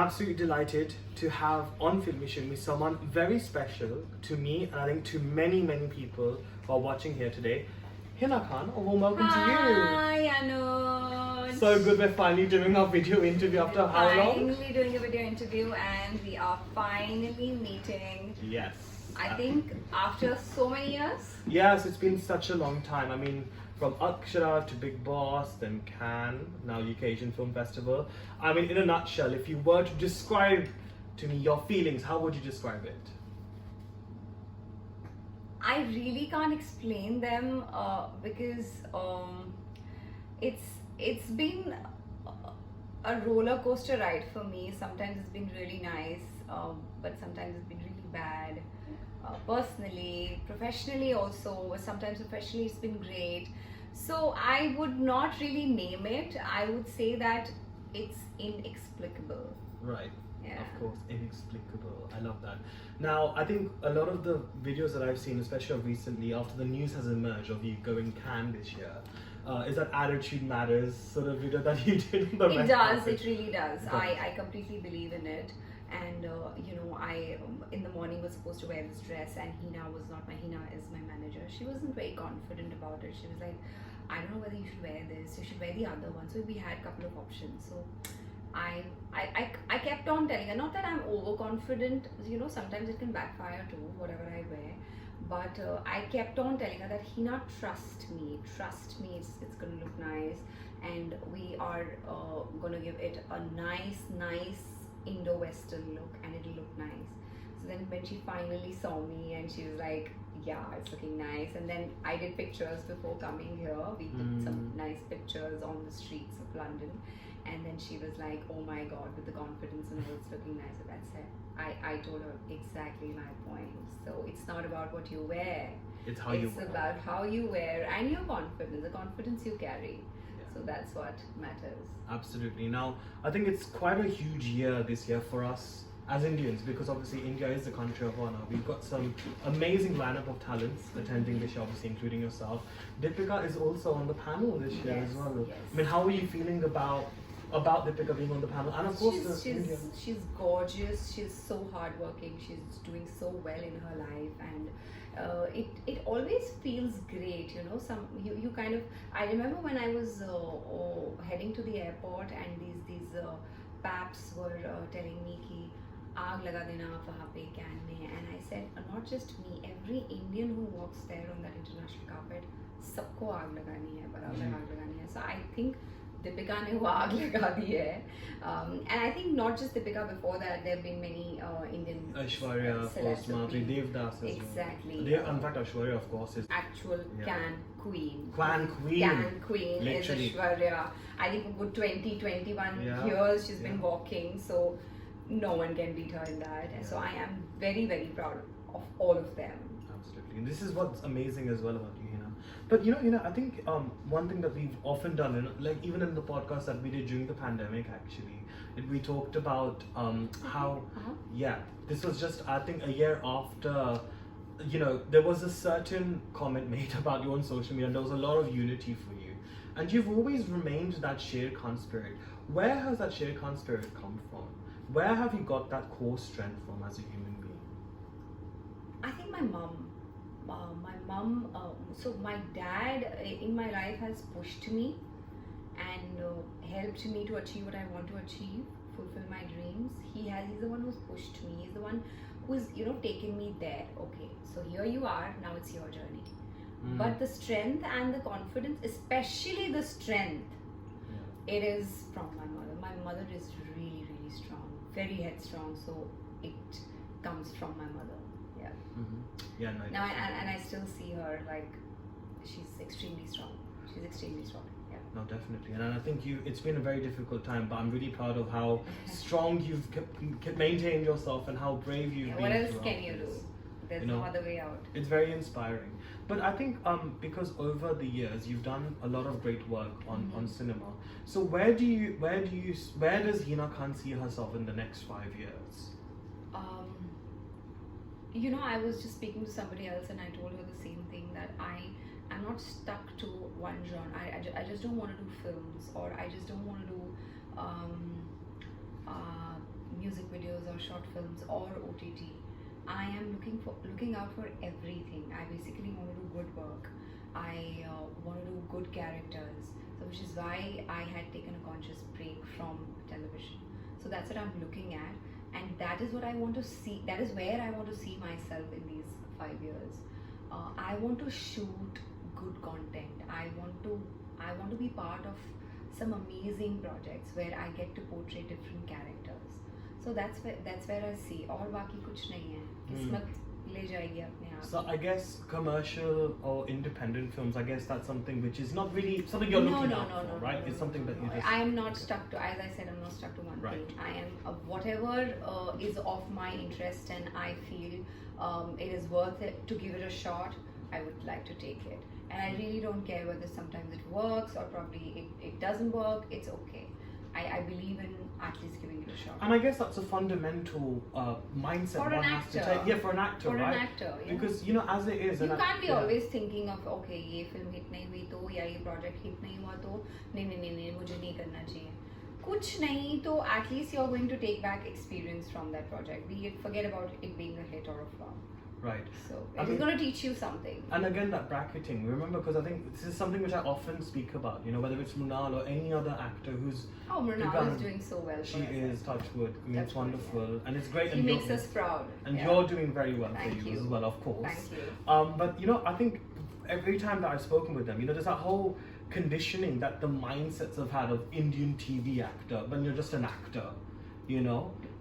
absolutely delighted to have on Filme Shilmy someone very special to me and I think to many, many people who are watching here today. Hina Khan, a warm welcome to you. Hi, Anuj. So good, we're finally doing our video interview after how long? Finally doing a video interview and we are finally meeting. Yes. I think after so many years. Yes, it's been such a long time. I mean, from Akshara to Bigg Boss, then Cannes, now UK Asian Film Festival. I mean, in a nutshell, if you were to describe to me your feelings, how would you describe it? I really can't explain them because it's been a roller coaster ride for me. Sometimes it's been really nice, but sometimes it's been really bad. Personally, professionally also, sometimes professionally it's been great. So I would not really name it. I would say that it's inexplicable. Right. Yeah. Of course, inexplicable. I love that. Now, I think a lot of the videos that I've seen, especially recently, after the news has emerged of you going Cannes this year, is that attitude matters sort of video that you did. It does. It really does. I completely believe in it. And I in the morning was supposed to wear this dress, and Hina was not Hina is my manager. She wasn't very confident about it. She was like, I don't know whether you should wear this. You should wear the other one. So we had a couple of options. So I kept on telling her, not that I'm overconfident. Sometimes it can backfire too, whatever I wear. But I kept on telling her that Hina, trust me, it's gonna look nice, and we are gonna give it a nice Indo-Western look, and it'll look nice. So then when she finally saw me and she was like, yeah, it's looking nice, and then I did pictures before coming here. We took some nice pictures on the streets of London, and then she was like, oh my god, with the confidence and all, it's looking nice. So that's it. I told her exactly my point. So it's not about what you wear, it's how you wear. It's about how you wear and your confidence, the confidence you carry. So that's what matters. Absolutely. Now, I think it's quite a huge year this year for us as Indians, because obviously India is the country of honor. We've got some amazing lineup of talents attending this year, obviously including yourself. Deepika is also on the panel this year as well. Yes. I mean, how are you feeling about Deepika being on the panel? And of course, she's gorgeous. She's so hardworking. She's doing so well in her life, and it always feels great. You kind of. I remember when I was heading to the airport, and these paps were telling me ki aag laga dena aap wahan pe Cannes mein, and I said, not just me, every Indian who walks there on that international carpet, sabko aag lagani hai, barabar aag lagani hai. So I think Deepika ne wo aag laga di hai, and I think not just Deepika. Before that, there have been many Indian Aishwarya, Rai Devdas as exactly. Well. In fact, Aishwarya, of course, is actual Cannes queen. Cannes queen Literally. Is Aishwarya. I think for good 20-21 years she's been walking, so no one can beat her in that. So I am very, very proud of all of them. Absolutely. And this is what's amazing as well about you, Hina. But I think one thing that we've often done, like even in the podcast that we did during the pandemic, actually, we talked about how, this was just, I think, a year after, there was a certain comment made about you on social media, and there was a lot of unity for you. And you've always remained that Sher Khan spirit. Where has that Sher Khan spirit come from? Where have you got that core strength from as a human being? I think my mom. So my dad in my life has pushed me and helped me to achieve what I want to achieve, fulfill my dreams. He's the one who's pushed me. He's the one who's taken me there. Okay, so here you are. Now it's your journey. But the strength and the confidence, especially the strength, it is from my mother. My mother is really, really strong, very headstrong. So it comes from my mother. Yeah. Yeah. No. Now and I still see her like she's extremely strong. She's extremely strong. Yeah. No, definitely. And I think it's been a very difficult time, but I'm really proud of how strong you've maintained yourself and how brave you've been. What else can you do? There's no other way out. It's very inspiring. But I think because over the years you've done a lot of great work on cinema. So where does Hina Khan see herself in the next 5 years? I was just speaking to somebody else, and I told her the same thing, that I'm not stuck to one genre. I just don't want to do films, or I just don't want to do music videos or short films or OTT. I am looking out for everything. I basically want to do good work. I want to do good characters. So which is why I had taken a conscious break from television. So that's what I'm looking at, and that is what I want to see. That is where I want to see myself in these 5 years. I want to shoot good content. I want to be part of some amazing projects where I get to portray different characters. So that's where I see. और बाकी कुछ नहीं है. किस्मत ले जाएगी अपने आप. So I guess commercial or independent films, I guess that's something which is not really something you're looking out for, right? It's something that you just. I am not stuck to. As I said, I'm not stuck to one Right. thing. I am whatever is of my interest, and I feel it is worth it to give it a shot. I would like to take it, and I really don't care whether sometimes it works or probably it doesn't work. It's okay. I believe in at least giving it a shot. And I guess that's a fundamental mindset For one an has to actor. take. Yeah, for an actor, For right? an actor, yeah. Because as it is, You and can't be yeah. always thinking of okay ये film hit नहीं हुई तो या ये project hit नहीं हुआ तो नहीं मुझे नहीं करना चाहिए. कुछ नहीं तो at least you're going to take back experience from that project. Be it forget about it being a hit or a flop. Right. So I it's mean- going to teach you something. And again, that bracketing. Remember, because I think this is something which I often speak about. Whether it's Mrunal or any other actor who's Oh, Mrunal begun- is doing so well. She for us. is, touch wood. I mean, it's Touch wood, wonderful, and it's great. She and makes you're- us proud. And Yeah. you're doing very well Thank for you you. as well, of course. Thank you. But I think every time that I've spoken with them, there's that whole conditioning that the mindsets have had of Indian TV actor when you're just an actor,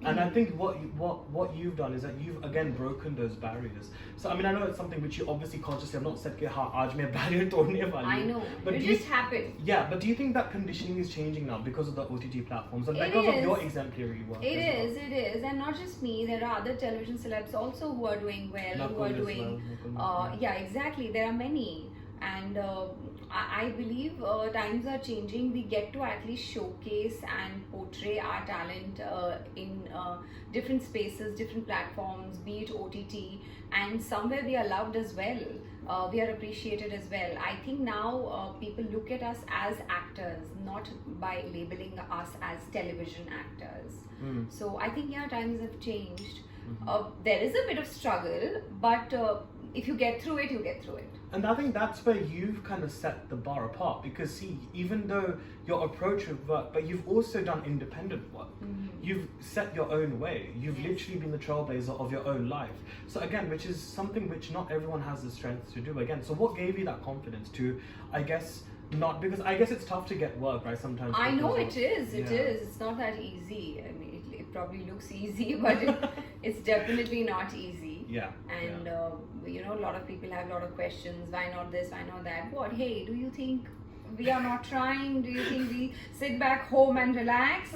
And I think what you've done is that you've again broken those barriers. So I mean, I know it's something which you obviously consciously have not said कि हाँ आज मैं barrier तोड़ने वाली हूँ. I know. But It do you- just happened. Yeah, but do you think that conditioning is changing now because of the OTT platforms and It because of is. your exemplary work? It as is, it is, and not just me. There are other television celebs also who are doing well, who Nakul are as doing. well, Nakul. Yeah, exactly. There are many, and I believe times are changing. We get to at least showcase and portray our talent in different spaces, different platforms, be it OTT, and somewhere we are loved as well. We are appreciated as well. I think now people look at us as actors, not by labeling us as television actors. So I think times have changed. There is a bit of struggle, but if you get through it, you get through it. And I think that's where you've kind of set the bar apart, because see, even though your approach of work, but you've also done independent work. You've set your own way. You've literally been the trailblazer of your own life. So again, which is something which not everyone has the strength to do. Again, so what gave you that confidence to, I guess, not, because I guess it's tough to get work, right? Sometimes. I know because it is. It yeah. is. It's not that easy. I mean, it probably looks easy, but it's definitely not easy. Yeah. And yeah. a lot of people have a lot of questions. Why not this? Why not that? What? Hey, do you think we are not trying? Do you think we sit back home and relax?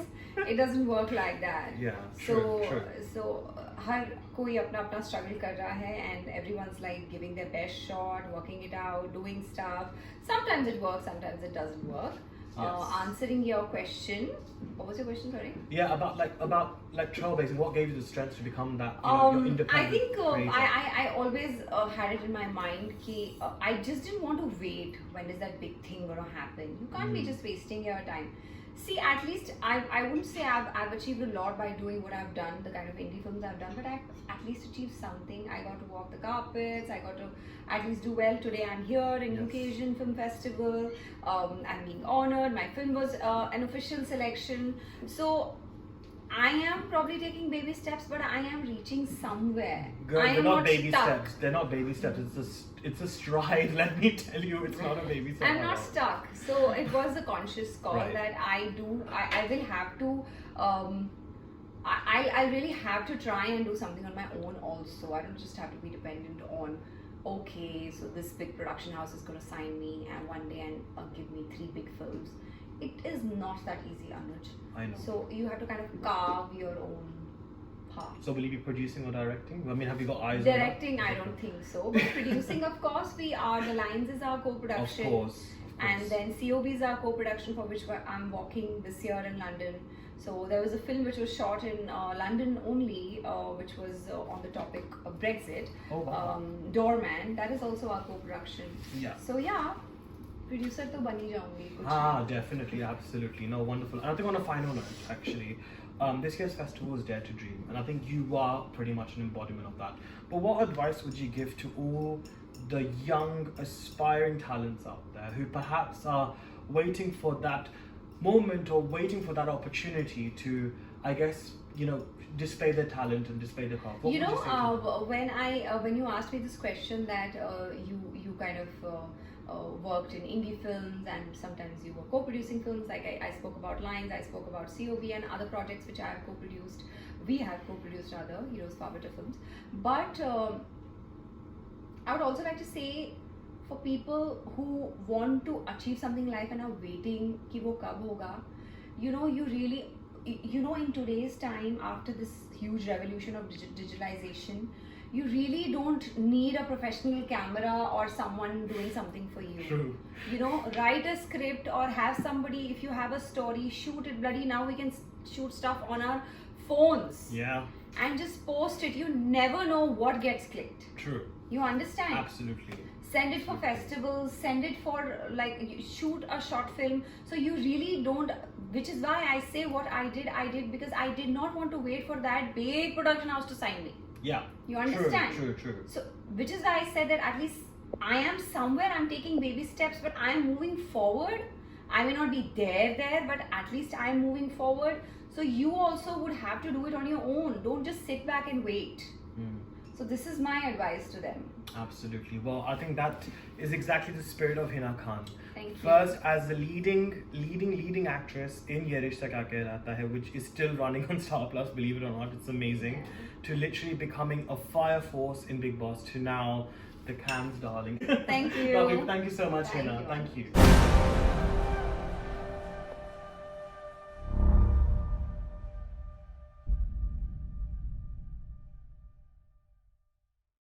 It doesn't work like that. Yeah. So True. so हर कोई अपना struggle कर रहा है, and everyone's like giving their best shot, working it out, doing stuff. Sometimes it works, sometimes it doesn't work. Yes. Answering your question. What was your question? Sorry. Yeah, about trailblazing. What gave you the strength to become that? Your I independent. think creator? I always had it in my mind कि I just didn't want to wait. When is that big thing gonna happen? You can't be just wasting your time. See, at least I wouldn't say I've achieved a lot by doing what I've done, the kind of indie films I've done, but I've at least achieved something. I got to walk the carpets. I got to at least do well. Today I'm here in UK Asian Film Festival. I'm being honored. My film was an official selection. So I am probably taking baby steps, but I am reaching somewhere. Girl, I they're am not not baby stuck. steps. They're not baby steps. It's a stride. Let me tell you, it's not a baby step. I'm at not all. stuck. So it was a conscious call Right. that I will have to. I really have to try and do something on my own also. I don't just have to be dependent on. Okay, so this big production house is going to sign me and one day and give me 3 big films. It is not that easy, Anuj. I know. So you have to kind of carve your own path. So will you be producing or directing? I mean, have you got eyes Directing, on that? I don't think so. But producing, of course, we are. The Lines is our Of co-production. course. And then COB is our co-production, for which I'm working this year in London. So there was a film which was shot in London only, which was on the topic of Brexit. Oh, wow. Doorman, that is also our co-production. Yeah. So yeah, producer to bani jaungi. Definitely, absolutely. No, wonderful. And I think on a final note, actually, this year's festival is Dare to Dream, and I think you are pretty much an embodiment of that. But what advice would you give to all the young, aspiring talents out there who perhaps are waiting for that moment or waiting for that opportunity to, I guess, display their talent and display their craft? What would you say to them? When you asked me this question that you kind of worked in indie films and sometimes you were co-producing films, like I spoke about Lines, I spoke about COV and other projects which I have co-produced. We have co-produced other Heroes for Better films. But I would also like to say, for people who want to achieve something in life and are waiting ki wo kab hoga, you really, in today's time, after this huge revolution of digitalization, you really don't need a professional camera or someone doing something for you. True. Write a script or have somebody, if you have a story, shoot it. Bloody now we can shoot stuff on our phones. Yeah. And just post it. You never know what gets clicked. True. You understand? Absolutely. Send it for festivals, send it for shoot a short film. So you really don't, which is why I say what I did because I did not want to wait for that big production house to sign me. Yeah. You understand? True. So, which is why I said that at least I am somewhere, I'm taking baby steps, but I am moving forward. I may not be there, but at least I am moving forward. So you also would have to do it on your own. Don't just sit back and wait. So this is my advice to them. Absolutely. Well, I think that is exactly the spirit of Hina Khan. Thank you. First, as the leading actress in Ye Rishta Kehlata Hai, which is still running on Star Plus, believe it or not, it's amazing. To literally becoming a fire force in Bigg Boss, to now the Can's darling. Thank you. Lovely. Thank you so much, Thank Hina. you. Thank you.